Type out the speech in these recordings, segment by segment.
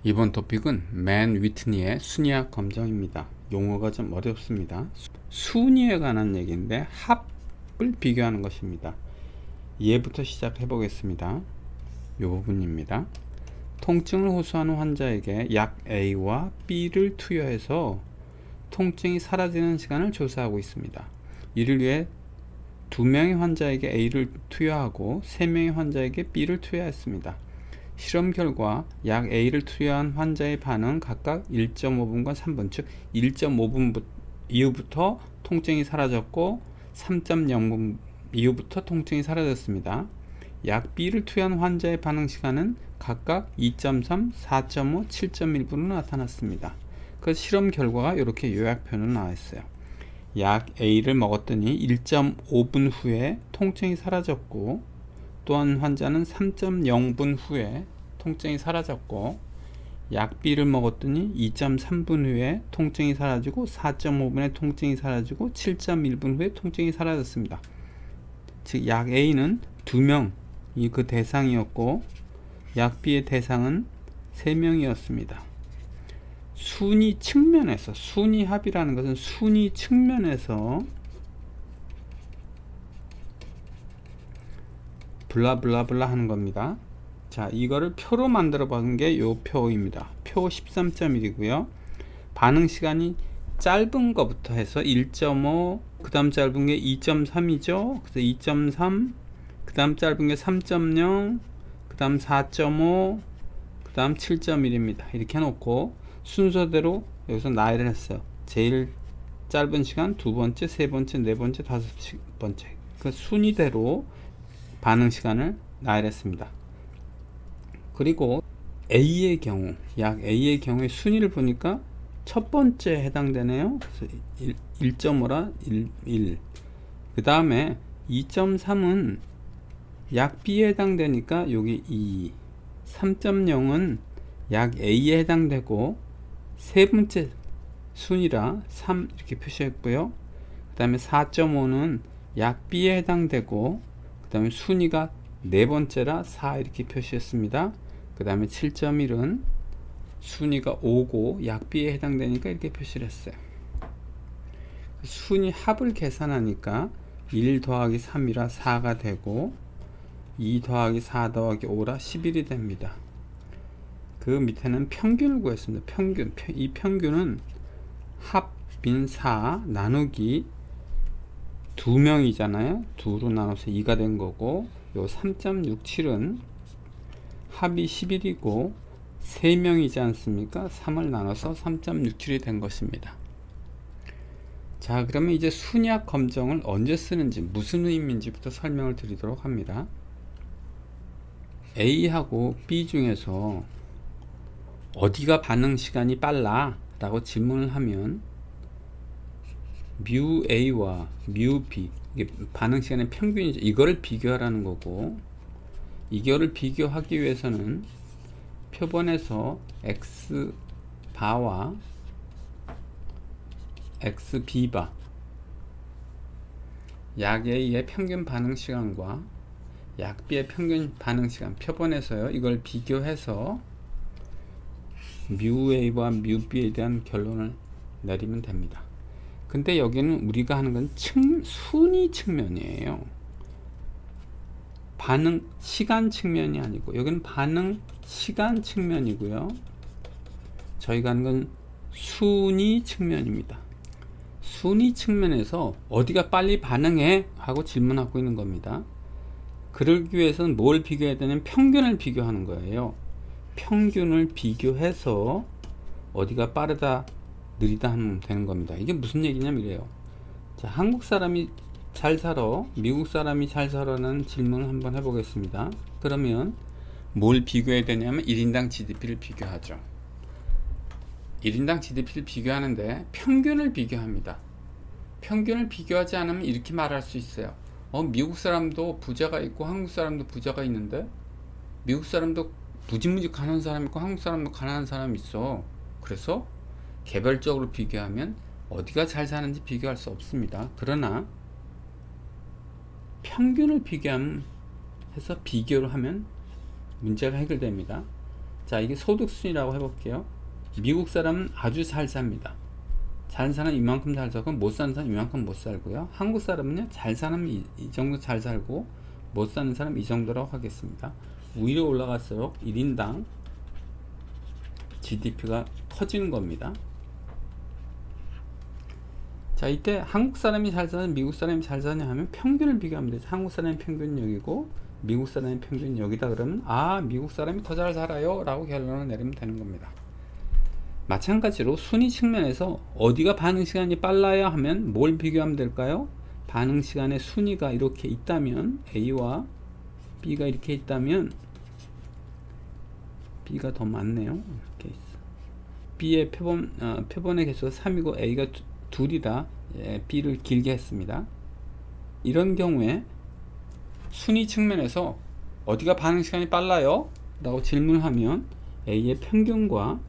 이번 토픽은 맨 위트니의 순위학 검정입니다. 용어가 좀 어렵습니다. 순위에 관한 얘기인데 합을 비교하는 것입니다. 예부터 시작해 보겠습니다. 이 부분입니다. 통증을 호소하는 환자에게 약 A와 B를 투여해서 통증이 사라지는 시간을 조사하고 있습니다. 이를 위해 2명의 환자에게 A를 투여하고 3명의 환자에게 B를 투여했습니다. 실험 결과 약 A를 투여한 환자의 반응 각각 1.5분과 3분, 즉 1.5분 이후부터 통증이 사라졌고 3.0분 이후부터 통증이 사라졌습니다. 약 B를 투여한 환자의 반응 시간은 각각 2.3, 4.5, 7.1분으로 나타났습니다. 그 실험 결과가 이렇게 요약표로 나와 있어요. 약 A를 먹었더니 1.5분 후에 통증이 사라졌고, 또한 환자는 3.0분 후에 통증이 사라졌고, 약 B를 먹었더니 2.3분 후에 통증이 사라지고 4.5분에 통증이 사라지고 7.1분 후에 통증이 사라졌습니다. 즉 약 A는 2명이 그 대상이었고 약 B의 대상은 3명이었습니다. 순위 측면에서, 순위합이라는 것은 순위 측면에서 블라블라블라 하는 겁니다. 자, 이거를 표로 만들어 본 게 요 표입니다. 표 13.1이고요. 반응 시간이 짧은 것부터 해서 1.5, 그 다음 짧은 게 2.3이죠. 그래서 2.3, 그 다음 짧은 게 3.0, 그 다음 4.5, 그 다음 7.1입니다. 이렇게 해놓고 순서대로 여기서 나열을 했어요. 제일 짧은 시간, 두 번째, 세 번째, 네 번째, 다섯 번째. 그 순위대로 반응 시간을 나열했습니다. 그리고 A의 경우, 약 A의 경우에 순위를 보니까 첫 번째에 해당되네요. 그래서 1.5라 1. 그 다음에 2.3은 약 B에 해당되니까 여기 2. 3.0은 약 A에 해당되고 세 번째 순위라 3 이렇게 표시했고요. 그 다음에 4.5는 약 B에 해당되고 그 다음에 순위가 네 번째라 4 이렇게 표시했습니다. 그 다음에 7.1은 순위가 5고 약 B에 해당되니까 이렇게 표시를 했어요. 순위 합을 계산하니까 1 더하기 3이라 4가 되고 2 더하기 4 더하기 5라 11이 됩니다. 그 밑에는 평균을 구했습니다. 평균. 이 평균은 합인 4 나누기 2명이잖아요. 2로 나눠서 2가 된 거고, 요 3.67은 합이 11이고 3명이지 않습니까? 3을 나눠서 3.67이 된 것입니다. 자, 그러면 이제 순위학 검정을 언제 쓰는지, 무슨 의미인지부터 설명을 드리도록 합니다. A하고 B 중에서 어디가 반응 시간이 빨라? 라고 질문을 하면 뮤 A와 뮤 B, 이게 반응 시간의 평균이죠. 이거를 비교하라는 거고, 이거를 비교하기 위해서는 표본에서 X 바와 X B바, 약 A의 평균 반응 시간과 약 B의 평균 반응 시간, 표본에서요, 이걸 비교해서 뮤 A와 뮤 B에 대한 결론을 내리면 됩니다. 근데 여기는 우리가 하는 건 순위 측면이에요. 반응 시간 측면이 아니고, 여기는 반응 시간 측면이고요. 저희가 하는 건 순위 측면입니다. 순위 측면에서 어디가 빨리 반응해? 하고 질문하고 있는 겁니다. 그러기 위해서는 뭘 비교해야 되냐면 평균을 비교하는 거예요. 평균을 비교해서 어디가 빠르다 느리다 하면 되는 겁니다. 이게 무슨 얘기냐면 이래요. 자, 한국 사람이 잘 살아, 미국 사람이 잘 살아라는 질문을 한번 해보겠습니다. 그러면 뭘 비교해야 되냐면 1인당 GDP를 비교하죠. 1인당 GDP를 비교하는데 평균을 비교합니다. 평균을 비교하지 않으면 이렇게 말할 수 있어요. 미국 사람도 부자가 있고 한국 사람도 부자가 있는데 미국 사람도 무지무지 가난한 사람이 있고 한국 사람도 가난한 사람이 있어. 그래서 개별적으로 비교하면 어디가 잘 사는지 비교할 수 없습니다. 그러나 평균을 비교하면 해서 비교를 하면 문제가 해결됩니다. 자, 이게 소득순위라고 해볼게요. 미국 사람은 아주 잘 삽니다. 잘 사는 이만큼 잘 살고 못 사는 사람 이만큼 못 살고요. 한국 사람은요, 잘 사는 이 정도 잘 살고 못 사는 사람 이 정도라고 하겠습니다. 위로 올라갈수록 1인당 GDP가 커지는 겁니다. 자, 이때 한국 사람이 잘 사는 미국 사람이 잘 사냐 하면 평균을 비교하면 되죠. 한국 사람의 평균은 여기고 미국 사람의 평균은 여기다. 그러면 미국 사람이 더 잘 살아요 라고 결론을 내리면 되는 겁니다. 마찬가지로 순위 측면에서 어디가 반응 시간이 빨라야 하면 뭘 비교하면 될까요? 반응 시간의 순위가 이렇게 있다면 A와 B가 이렇게 있다면 B가 더 많네요. 이렇게 있어. B의 표본의 개수가 3이고 A가 2이다. B를 길게 했습니다. 이런 경우에 순위 측면에서 어디가 반응 시간이 빨라요? 라고 질문하면 A의 평균과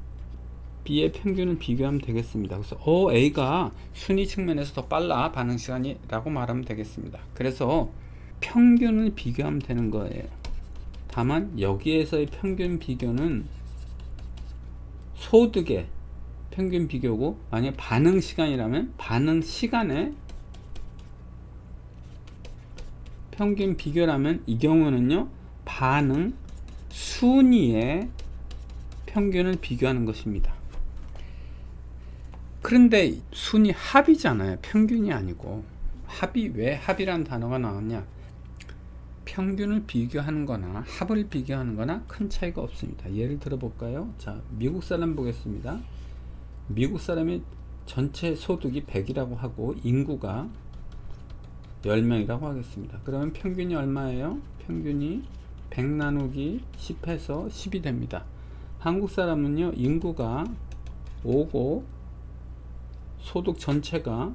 B의 평균을 비교하면 되겠습니다. 그래서 A가 순위 측면에서 더 빨라 반응 시간이 라고 말하면 되겠습니다. 그래서 평균을 비교하면 되는 거예요. 다만 여기에서의 평균 비교는 소득의 평균 비교고, 만약 반응 시간이라면 반응 시간의 평균 비교라면 이 경우는요, 반응 순위의 평균을 비교하는 것입니다. 그런데 순위 합이잖아요. 평균이 아니고. 합이 왜 합이라는 단어가 나왔냐? 평균을 비교하는 거나 합을 비교하는 거나 큰 차이가 없습니다. 예를 들어 볼까요? 자, 미국 사람 보겠습니다. 미국 사람이 전체 소득이 100이라고 하고 인구가 10명이라고 하겠습니다. 그러면 평균이 얼마예요? 평균이 100 나누기 10 해서 10이 됩니다. 한국 사람은요, 인구가 5고 소득 전체가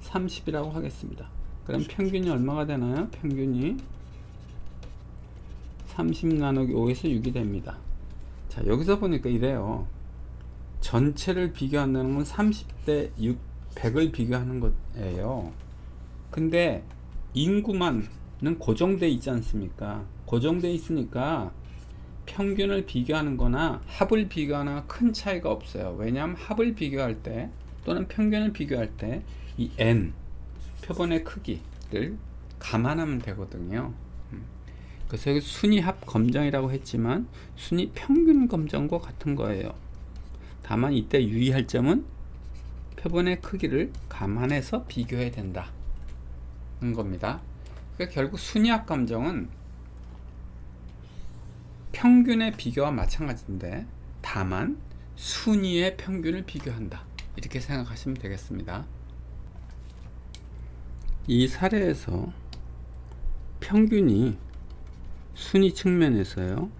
30이라고 하겠습니다. 그럼 평균이 얼마가 되나요? 평균이 30 나누기 5에서 6이 됩니다. 자, 여기서 보니까 이래요. 전체를 비교한다는 건 30대 6, 100을 비교하는 거예요. 근데 인구만은 고정돼 있지 않습니까? 고정돼 있으니까 평균을 비교하는 거나 합을 비교하나 큰 차이가 없어요. 왜냐하면 합을 비교할 때 또는 평균을 비교할 때 이 n 표본의 크기를 감안하면 되거든요. 그래서 여기 순위 합 검정이라고 했지만 순위 평균 검정과 같은 거예요. 다만 이때 유의할 점은 표본의 크기를 감안해서 비교해야 된다는 겁니다. 그러니까 결국 순위 합 검정은 평균의 비교와 마찬가지인데 다만 순위의 평균을 비교한다, 이렇게 생각하시면 되겠습니다. 이 사례에서 평균이 순위 측면에서요,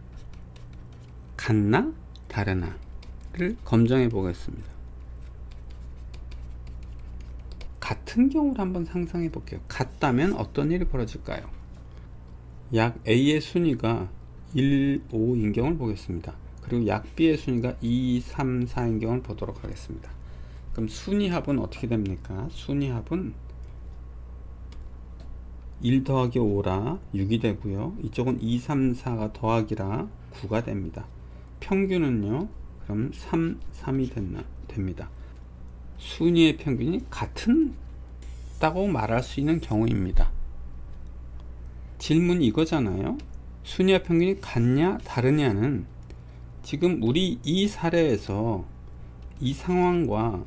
같나 다르나를 검증해 보겠습니다. 같은 경우를 한번 상상해 볼게요. 같다면 어떤 일이 벌어질까요? 약 A의 순위가 1, 5인 경우를 보겠습니다. 그리고 약 B의 순위가 2, 3, 4인 경우를 보도록 하겠습니다. 그럼 순위합은 어떻게 됩니까? 순위합은 1 더하기 5라 6이 되고요. 이쪽은 2, 3, 4가 더하기라 9가 됩니다. 평균은요, 그럼 3, 3이 됩니다. 순위의 평균이 같다고 말할 수 있는 경우입니다. 질문이 이거잖아요. 순위와 평균이 같냐 다르냐는 지금 우리 이 사례에서 이 상황과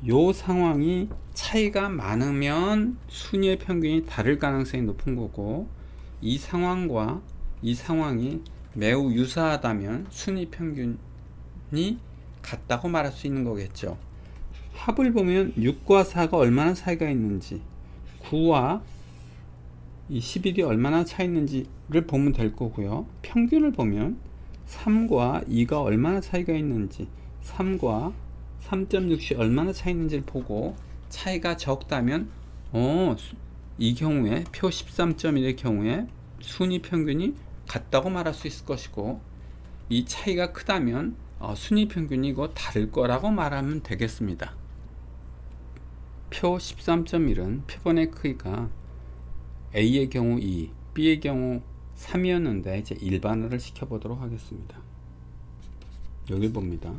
요 상황이 차이가 많으면 순위의 평균이 다를 가능성이 높은 거고, 이 상황과 이 상황이 매우 유사하다면 순위 평균이 같다고 말할 수 있는 거겠죠. 합을 보면 6과 4가 얼마나 차이가 있는지, 9와 이 11이 얼마나 차이 있는지를 보면 될 거고요. 평균을 보면 3과 2가 얼마나 차이가 있는지, 3과 3.6이 얼마나 차이 있는지를 보고 차이가 적다면 이 경우에 표 13.1의 경우에 순위 평균이 같다고 말할 수 있을 것이고, 이 차이가 크다면 순위 평균이 이거 다를 거라고 말하면 되겠습니다. 표 13.1은 표본의 크기가 A의 경우 2, B의 경우 3이었는데 이제 일반화를 시켜보도록 하겠습니다. 여기 봅니다.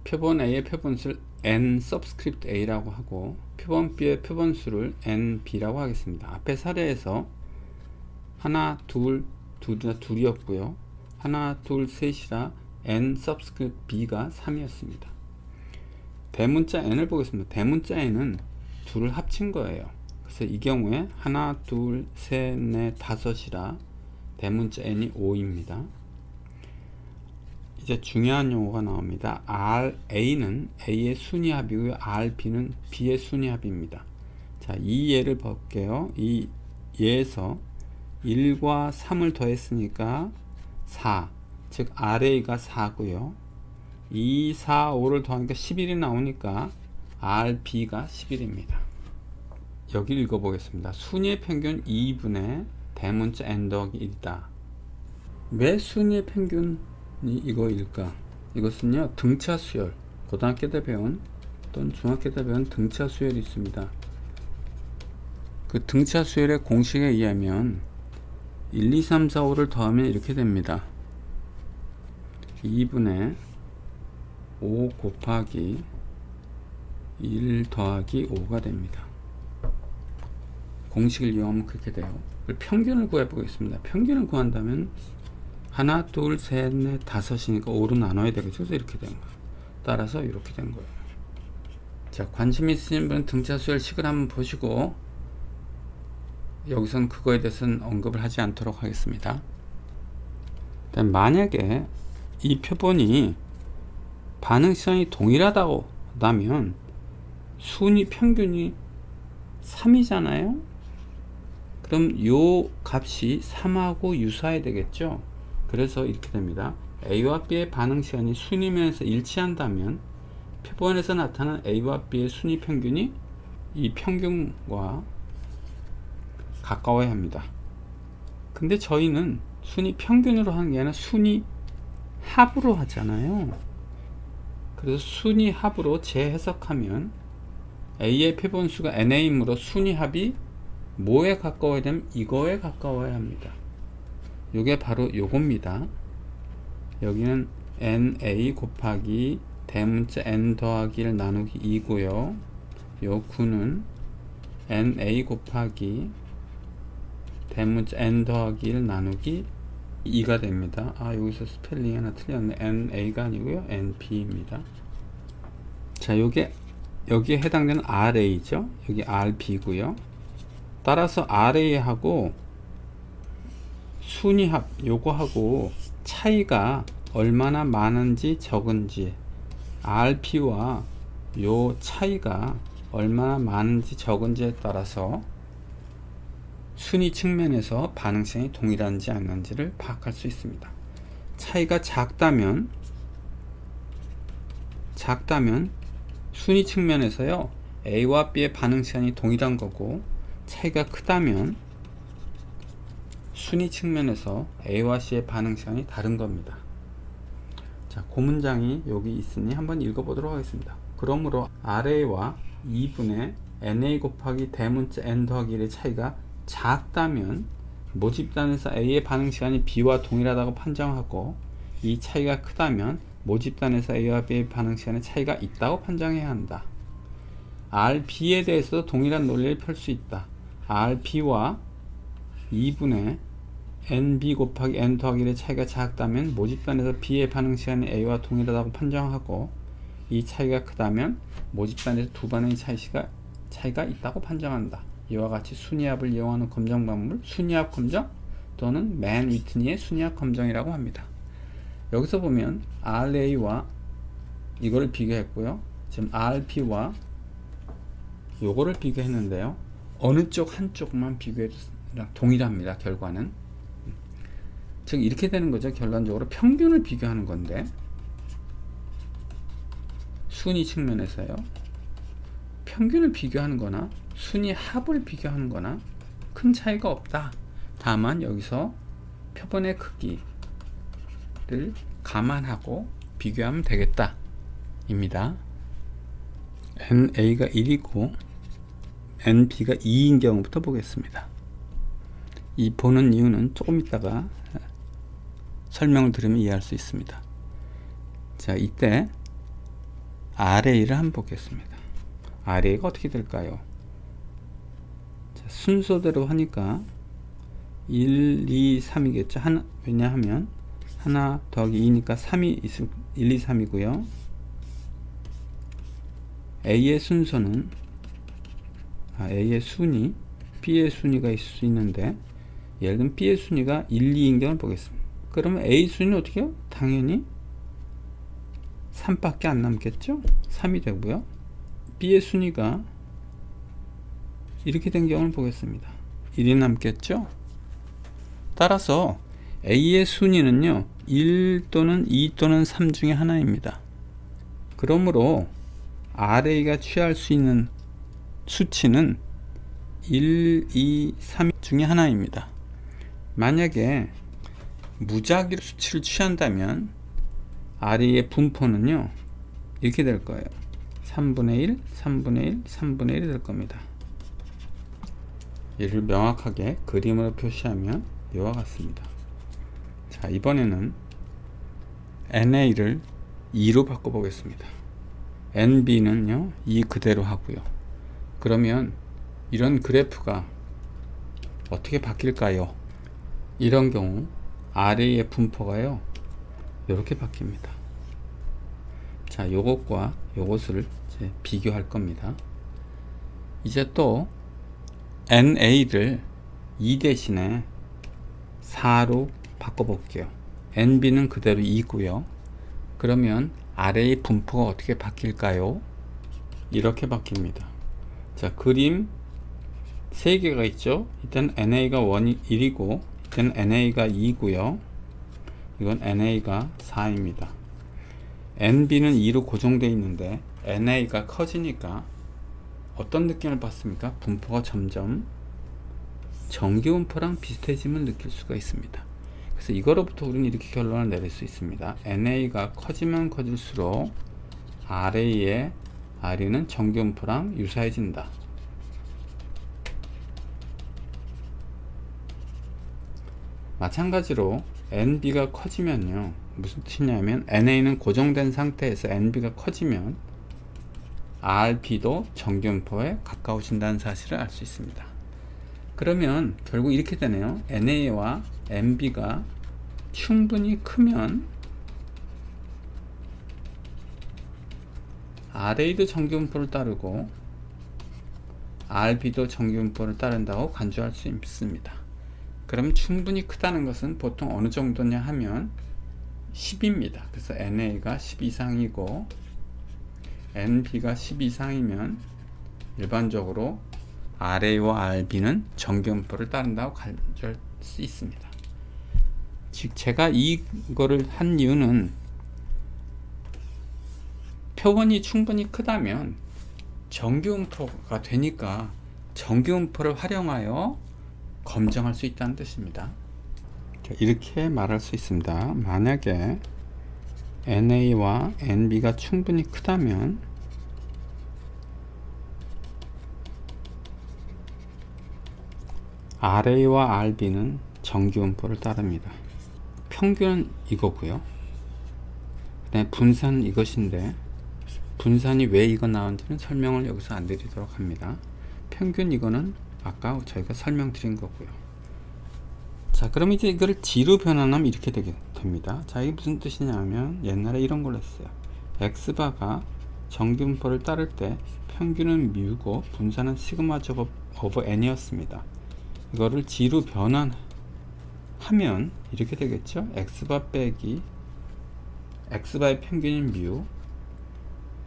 표본 A의 표본수를 n subscript A라고 하고 표본 B의 표본수를 nB라고 하겠습니다. 앞에 사례에서 하나, 둘이었고요. 하나, 둘, 셋이라 n subscript B가 3이었습니다. 대문자 n을 보겠습니다. 대문자 n은 둘을 합친 거예요. 그래서 이 경우에 하나, 둘, 셋, 넷, 다섯이라 대문자 n이 5입니다. 이제 중요한 용어가 나옵니다. RA는 A의 순위합이고요. RB는 B의 순위합입니다. 자, 이 예를 볼게요. 이 예에서 1과 3을 더했으니까 4, 즉 RA가 4고요. 2, 4, 5를 더하니까 11이 나오니까 RB가 11입니다. 여기 읽어보겠습니다. 순위의 평균 2분의 대문자 n 더하기 1이다. 왜 순위의 평균이 이거일까? 이것은요, 등차 수열, 고등학교 때 배운 또는 중학교 때 배운 등차 수열이 있습니다. 그 등차 수열의 공식에 의하면 1, 2, 3, 4, 5를 더하면 이렇게 됩니다. 2분의 5 곱하기 1 더하기 5가 됩니다. 공식을 이용하면 그렇게 돼요. 평균을 구해 보겠습니다. 평균을 구한다면 하나, 둘, 셋, 넷, 다섯이니까 5로 나눠야 되겠죠. 그래서 이렇게 된 거예요. 따라서 이렇게 된 거예요. 자, 관심 있으신 분은 등차 수열식을 한번 보시고 여기서는 그거에 대해서는 언급을 하지 않도록 하겠습니다. 만약에 이 표본이 반응 시간이 동일하다고 하면 순위 평균이 3이잖아요. 그럼 요 값이 3하고 유사해야 되겠죠. 그래서 이렇게 됩니다. A와 B의 반응 시간이 순위면에서 일치한다면 표본에서 나타난 A와 B의 순위 평균이 이 평균과 가까워야 합니다. 근데 저희는 순위 평균으로 하는 게 아니라 순위 합으로 하잖아요. 그래서 순위 합으로 재해석하면 A의 표본수가 NA이므로 순위 합이 뭐에 가까워야 되면 이거에 가까워야 합니다. 요게 바로 요겁니다. 여기는 NA 곱하기 대문자 N 더하기를 나누기 2고요. 요 9는 NA 곱하기 대문자 N 더하기를 나누기 2가 됩니다. 여기서 스펠링이 하나 틀렸네. NA가 아니고요. NB입니다. 자, 여기에 해당되는 RA죠. 여기 RB고요. 따라서 RA하고 순위합 요거하고 차이가 얼마나 많은지 적은지, RP와 요 차이가 얼마나 많은지 적은지에 따라서 순위 측면에서 반응 시간이 동일한지 아닌지를 파악할 수 있습니다. 차이가 작다면 순위 측면에서요, A와 B의 반응 시간이 동일한 거고, 차이가 크다면 순위 측면에서 A와 C의 반응 시간이 다른 겁니다. 자, 그 문장이 여기 있으니 한번 읽어보도록 하겠습니다. 그러므로 RA와 2분의 NA 곱하기 대문자 N 더하기 1의 차이가 작다면 모집단에서 A의 반응 시간이 B와 동일하다고 판정하고, 이 차이가 크다면 모집단에서 A와 B의 반응 시간에 차이가 있다고 판정해야 한다. RB에 대해서도 동일한 논리를 펼 수 있다. RB와 2분의 NB 곱하기 N 더하기 1의 차이가 작다면 모집단에서 B의 반응 시간이 A와 동일하다고 판정하고, 이 차이가 크다면 모집단에서 두 반응의 차이가 있다고 판정한다. 이와 같이 순위합을 이용하는 검정 방법을 순위합 검정 또는 맨 위트니의 순위합 검정이라고 합니다. 여기서 보면 RA와 이거를 비교했고요. 지금 RP와 요거를 비교했는데요. 어느 쪽 한쪽만 비교해도 동일합니다. 결과는. 즉 이렇게 되는 거죠. 결론적으로 평균을 비교하는 건데, 순위 측면에서요, 평균을 비교하는 거나 순위 합을 비교하는 거나 큰 차이가 없다. 다만 여기서 표본의 크기를 감안하고 비교하면 되겠다 입니다. NA가 1이고 NB가 2인 경우부터 보겠습니다. 이 보는 이유는 조금 있다가 설명을 들으면 이해할 수 있습니다. 자, 이때 array를 한번 보겠습니다. array가 어떻게 될까요? 자, 순서대로 하니까 1, 2, 3이겠죠. 왜냐하면 하나 더하기 2니까 3이 1, 2, 3이고요. A의 순서는 A의 순위, B의 순위가 있을 수 있는데 예를 들면 B의 순위가 1, 2인 경우를 보겠습니다. 그러면 A 순위는 어떻게 해요? 당연히 3밖에 안 남겠죠? 3이 되고요. B의 순위가 이렇게 된 경우를 보겠습니다. 1이 남겠죠? 따라서 A의 순위는요 1 또는 2 또는 3 중에 하나입니다. 그러므로 array가 취할 수 있는 수치는 1, 2, 3 중에 하나입니다. 만약에 무작위로 수치를 취한다면 array의 분포는요 이렇게 될 거예요. 3분의 1, 3분의 1, 3분의 1이 될 겁니다. 이를 명확하게 그림으로 표시하면 이와 같습니다. 자, 이번에는 NA를 2로 바꿔보겠습니다. NB는요 2 그대로 하고요. 그러면 이런 그래프가 어떻게 바뀔까요? 이런 경우 array의 분포가요 이렇게 바뀝니다. 자, 요것과 요것을 이제 비교할 겁니다. 이제 또 NA를 2 대신에 4로 바꿔볼게요. NB는 그대로 2고요. 그러면 array 분포가 어떻게 바뀔까요? 이렇게 바뀝니다. 자, 그림 3개가 있죠. 일단 NA가 1이고 일단 NA가 2고요. 이건 NA가 4입니다. NB는 2로 고정되어 있는데 NA가 커지니까 어떤 느낌을 받습니까? 분포가 점점 정기분포랑 비슷해짐을 느낄 수가 있습니다. 그래서 이거로부터 우리는 이렇게 결론을 내릴 수 있습니다. NA가 커지면 커질수록 array의 R는 정기분포랑 유사해진다. 마찬가지로 NB가 커지면요 무슨 뜻이냐면 NA는 고정된 상태에서 NB가 커지면 RB도 정기분포에 가까워진다는 사실을 알 수 있습니다. 그러면 결국 이렇게 되네요. NA와 NB가 충분히 크면 RA도 정기분포를 따르고 RB도 정기분포를 따른다고 간주할 수 있습니다. 그럼 충분히 크다는 것은 보통 어느 정도냐 하면 10입니다. 그래서 NA가 10 이상이고 NB가 10 이상이면 일반적으로 RA와 RB는 정기분포를 따른다고 간주할 수 있습니다. 즉 제가 이거를 한 이유는 표본이 충분히 크다면 정기분포가 되니까 정기분포를 활용하여 검증할 수 있다는 뜻입니다. 이렇게 말할 수 있습니다. 만약에 NA와 NB가 충분히 크다면 RA와 RB는 정기분포를 따릅니다. 평균은 이거고요. 그다음에 분산은 이것인데 분산이 왜 이거 나온지는 설명을 여기서 안 드리도록 합니다. 평균 이거는 아까 저희가 설명드린 거고요. 자, 그럼 이제 이걸 G로 변환하면 이렇게 되게 됩니다. 자, 이게 무슨 뜻이냐면 옛날에 이런 걸 했어요. X바가 정기분포를 따를 때 평균은 μ고 분산은 시그마 제곱 오버 n이었습니다. 이거를 G로 변환하면 이렇게 되겠죠. X바 빼기 X바의 평균인 μ,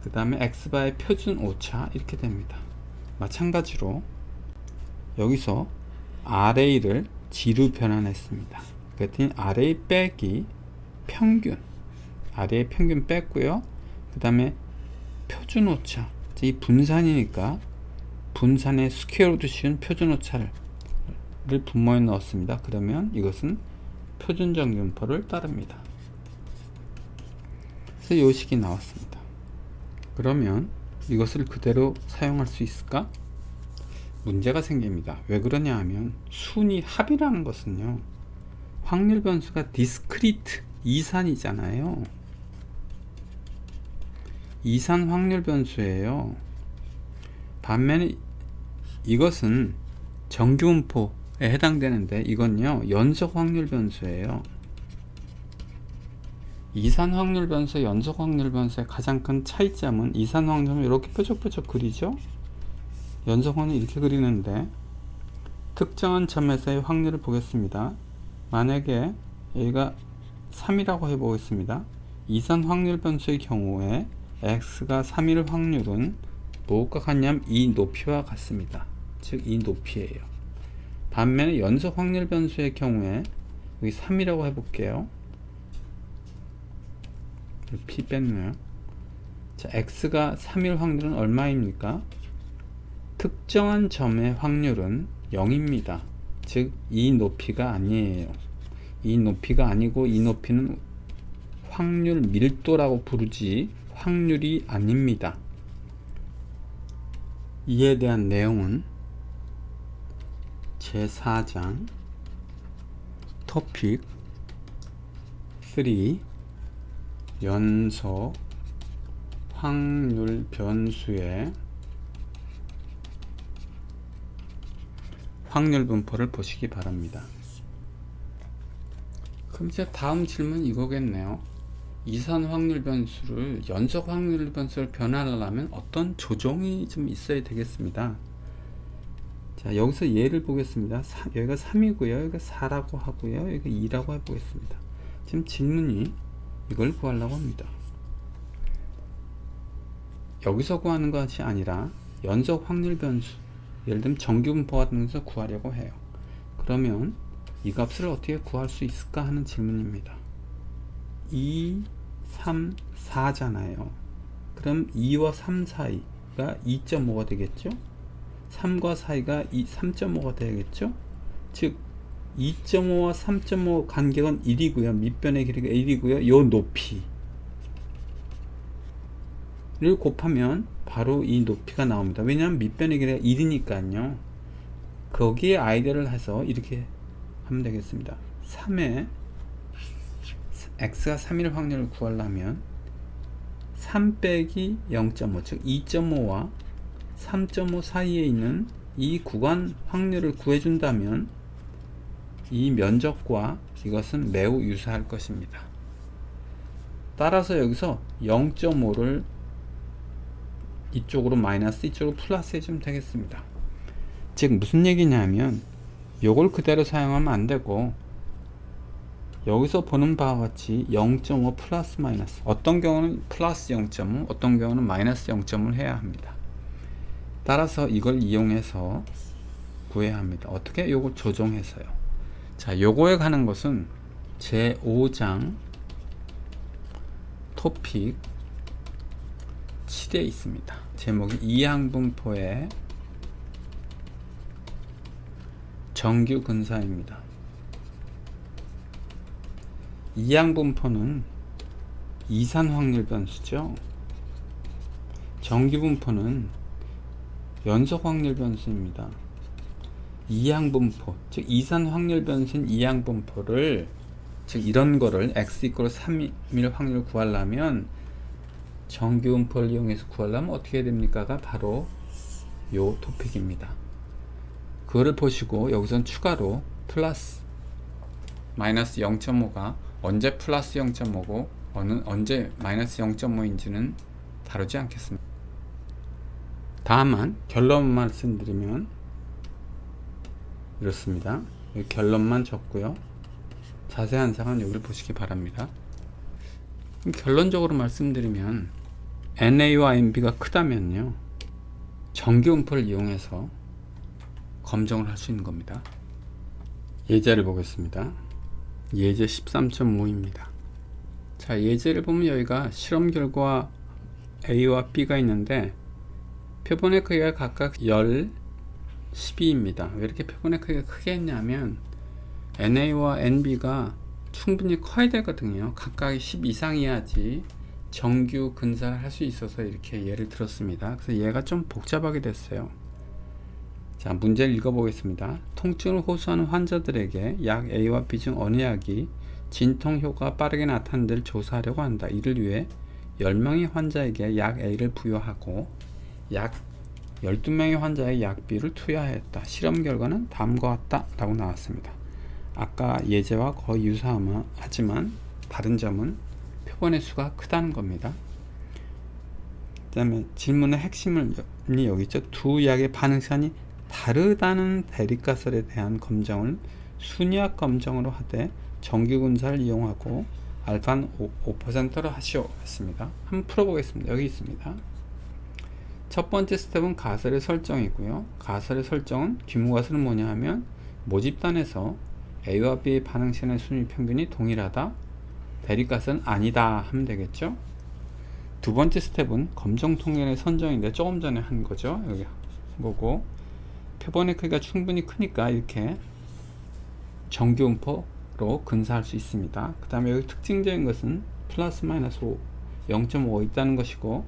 그 다음에 X바의 표준 오차 이렇게 됩니다. 마찬가지로 여기서 RA를 G로 변환했습니다. 그랬더니 RA 빼기 평균, RA 평균 뺐고요. 그 다음에 표준 오차, 이 분산이니까 분산의 스퀘어로도 씌운 표준 오차를 분모에 넣었습니다. 그러면 이것은 표준 정기분포를 따릅니다. 그래서 이 식이 나왔습니다. 그러면 이것을 그대로 사용할 수 있을까? 문제가 생깁니다. 왜 그러냐 하면 순위 합이라는 것은요, 확률 변수가 디스크리트 이산이잖아요. 이산 확률 변수예요. 반면에 이것은 정규분포에 해당되는데 이건요 연속 확률 변수예요. 이산 확률 변수, 연속 확률 변수의 가장 큰 차이점은 이산 확률은 이렇게 뾰족뾰족 그리죠. 연속 확률 이렇게 그리는데 특정한 점에서의 확률을 보겠습니다. 만약에 여기가 3이라고 해보겠습니다. 이산 확률 변수의 경우에 x가 3일 확률은 무엇과 같냐면 이 높이와 같습니다. 즉 이 높이예요. 반면에 연속 확률 변수의 경우에 여기 3이라고 해볼게요. p 뺐네요. 자, x가 3일 확률은 얼마입니까? 특정한 점의 확률은 0입니다. 즉 이 높이가 아니에요. 이 높이가 아니고 이 높이는 확률 밀도라고 부르지 확률이 아닙니다. 이에 대한 내용은 제4장 토픽 3 연속 확률 변수의 확률 분포를 보시기 바랍니다. 그럼 이제 다음 질문 이거겠네요. 이산 확률 변수를 연속 확률 변수를 변화하려면 어떤 조정이 좀 있어야 되겠습니다. 자, 여기서 예를 보겠습니다. 여기가 3이고요. 여기가 4라고 하고요. 여기가 2라고 해보겠습니다. 지금 질문이 이걸 구하려고 합니다. 여기서 구하는 것이 아니라 연속 확률 변수, 예를 들면 정규분포 같은 것을 구하려고 해요. 그러면 이 값을 어떻게 구할 수 있을까 하는 질문입니다. 2, 3, 4잖아요. 그럼 2와 3 사이가 2.5가 되겠죠? 3과 사이가 3.5가 되겠죠? 즉 2.5와 3.5 간격은 1이고요. 밑변의 길이가 1이고요. 요 높이를 곱하면 바로 이 높이가 나옵니다. 왜냐하면 밑변의 길이가 1이니까요. 거기에 아이디어를 해서 이렇게 하면 되겠습니다. 3에 x가 3일 확률을 구하려면 3 빼기 0.5 즉 2.5와 3.5 사이에 있는 이 구간 확률을 구해준다면 이 면적과 이것은 매우 유사할 것입니다. 따라서 여기서 0.5를 이쪽으로 마이너스 이쪽으로 플러스 해주면 되겠습니다. 즉 무슨 얘기냐면 요걸 그대로 사용하면 안되고 여기서 보는 바와 같이 0.5 플러스 마이너스, 어떤 경우는 플러스 0.5 어떤 경우는 마이너스 0.5를 해야 합니다. 따라서 이걸 이용해서 구해야 합니다. 어떻게? 요거 조정해서요. 자, 요거에 관한 것은 제5장 토픽 7에 있습니다. 제목이 이항분포의 정규 근사입니다. 이항분포는 이산 확률 변수죠. 정규분포는 연속 확률 변수입니다. 이항분포, 즉 이산 확률 변수인 이항분포를, 즉 이런 거를 x = 3일 확률을 구하려면 정규분포를 이용해서 구하려면 어떻게 해야 됩니까가 바로 요 토픽입니다. 그거를 보시고 여기선 추가로 플러스 마이너스 0.5가 언제 플러스 0.5고 언제 마이너스 0.5인지는 다루지 않겠습니다. 다만 결론 말씀드리면 이렇습니다. 결론만 적고요. 자세한 사항은 여기를 보시기 바랍니다. 결론적으로 말씀드리면 NA와 NB가 크다면요 정규분포를 이용해서 검정을 할 수 있는 겁니다. 예제를 보겠습니다. 예제 13.5입니다. 자, 예제를 보면 여기가 실험 결과 A와 B가 있는데 표본의 크기가 각각 12입니다. 왜 이렇게 표본의 크기가 크게 했냐면 NA와 NB가 충분히 커야 되거든요. 각각 10 이상이야지 정규 근사를 할 수 있어서 이렇게 예를 들었습니다. 그래서 얘가 좀 복잡하게 됐어요. 자, 문제를 읽어보겠습니다. 통증을 호소하는 환자들에게 약 A와 B 중 어느 약이 진통 효과가 빠르게 나타나는 데를 조사하려고 한다. 이를 위해 10명의 환자에게 약 A를 부여하고 약 12명의 환자에게 약 B를 투여하였다. 실험 결과는 다음과 같다 라고 나왔습니다. 아까 예제와 거의 유사하지만 다른 점은 표본의 수가 크다는 겁니다. 그 다음에 질문의 핵심이 여기 있죠. 두 약의 반응 시간이 다르다는 대립가설에 대한 검정을 순위학 검정으로 하되 정기군사를 이용하고 알파는 5%로 하시오 했습니다. 한번 풀어보겠습니다. 여기 있습니다. 첫 번째 스텝은 가설의 설정이고요. 가설의 설정은 규모가설은 뭐냐 하면 모집단에서 A와 B의 반응 시간의 순위 평균이 동일하다. 대립가설은 아니다 하면 되겠죠. 두 번째 스텝은 검정 통계의 선정인데 조금 전에 한 거죠. 여기 보고 표본의 크기가 충분히 크니까 이렇게 정규분포로 근사할 수 있습니다. 그 다음에 여기 특징적인 것은 플러스 마이너스 5, 0.5 있다는 것이고,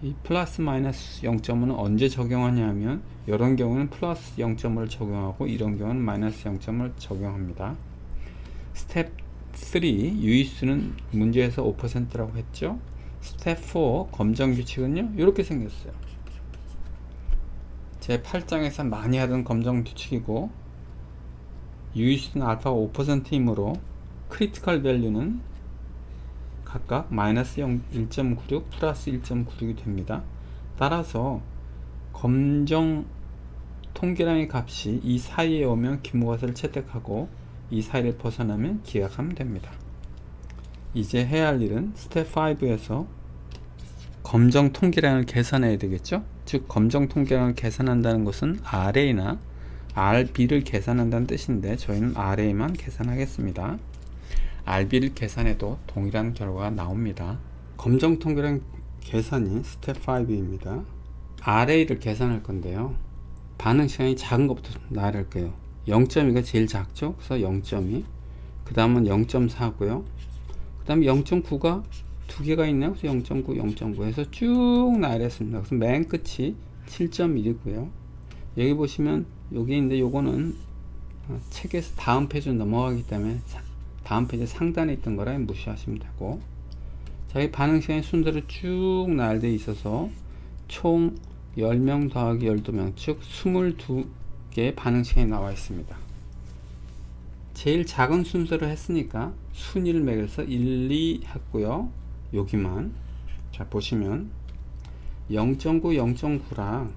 이 플러스 마이너스 0.5는 언제 적용하냐 하면 이런 경우는 플러스 0.5를 적용하고 이런 경우는 마이너스 0.5를 적용합니다. 스텝 3 유의수는 문제에서 5%라고 했죠. 스텝 4 검정 규칙은요 이렇게 생겼어요. 제 8장에서 많이 하던 검정 규칙이고, 유의수는 알파가 5%이므로 크리티컬 밸류는 각각 마이너스 1.96 플러스 1.96이 됩니다. 따라서 검정 통계량의 값이 이 사이에 오면 규모가설을 채택하고 이 사이를 벗어나면 기각하면 됩니다. 이제 해야 할 일은 스텝 5에서 검정 통계량을 계산해야 되겠죠. 즉 검정 통계량을 계산한다는 것은 RA나 RB를 계산한다는 뜻인데 저희는 RA만 계산하겠습니다. RB를 계산해도 동일한 결과가 나옵니다. 검정 통계량 계산이 스텝 5입니다. RA를 계산할 건데요. 반응 시간이 작은 것부터 나열할 거예요. 0.2가 제일 작죠. 그래서 0.2, 그 다음은 0.4고요. 그 다음에 0.9가 두 개가 있네요. 그래서 0.9, 0.9 해서 쭉 나열했습니다. 그래서 맨 끝이 7.1이고요. 여기 보시면 여기 있는데 요거는 책에서 다음 페이지로 넘어가기 때문에 다음 페이지 상단에 있던 거라 무시하시면 되고, 자기 반응 시간의 순서를 쭉 나열되어 있어서 총 10명 더하기 12명 즉 22개의 반응 시간이 나와 있습니다. 제일 작은 순서를 했으니까 순위를 매겨서 1, 2 했고요. 여기만 자 보시면 0.9, 0.9랑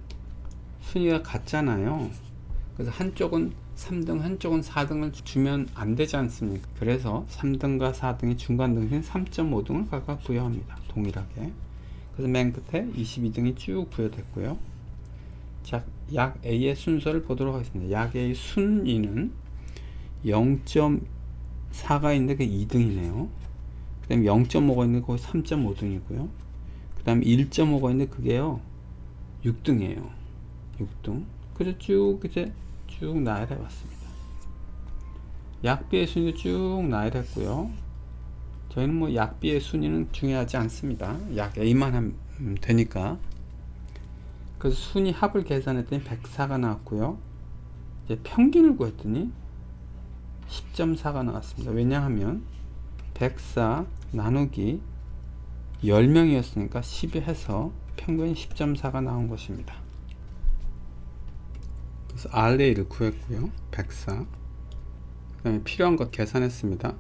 순위가 같잖아요. 그래서 한쪽은 3등, 한쪽은 4등을 주면 안 되지 않습니까? 그래서 3등과 4등의 중간 등급인 3.5등을 각각 부여합니다. 동일하게. 그래서 맨 끝에 22등이 쭉 부여됐고요. 자, 약 A의 순서를 보도록 하겠습니다. 약 A의 순위는 0.4가 있는데 그게 2등이네요. 그 다음에 0.5가 있는데 그게 3.5등이고요. 그 다음에 1.5가 있는데 그게요 6등이에요. 6등. 그래서 쭉 이제 쭉 나열해 봤습니다. 약 B의 순위도 쭉 나열했고요. 저희는 뭐 약 B의 순위는 중요하지 않습니다. 약 A만 하면 되니까. 그래서 순위 합을 계산했더니 104가 나왔고요. 이제 평균을 구했더니 10.4가 나왔습니다. 왜냐하면 104 나누기 10명이었으니까 10이 해서 평균 10.4가 나온 것입니다. 그래서 RA를 구했고요. 104. 그 다음에 필요한 것 계산했습니다.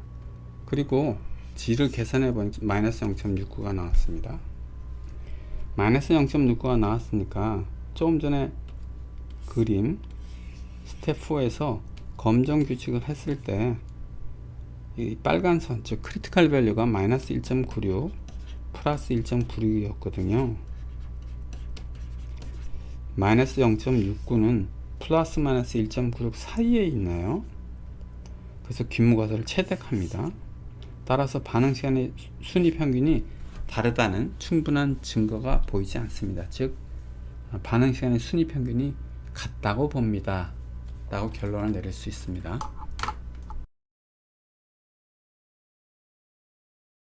그리고 G를 계산해 보니 마이너스 0.69가 나왔습니다. 마이너스 0.69가 나왔으니까 조금 전에 그림 스텝 4에서 검정 규칙을 했을 때 이 빨간 선, 즉 크리티컬 밸류가 마이너스 1.96 플러스 1.96이었거든요. 마이너스 0.69는 플러스 마이너스 1.96 사이에 있나요? 그래서 규모가설을 채택합니다. 따라서 반응 시간의 순위 평균이 다르다는 충분한 증거가 보이지 않습니다. 즉 반응 시간의 순위 평균이 같다고 봅니다 라고 결론을 내릴 수 있습니다.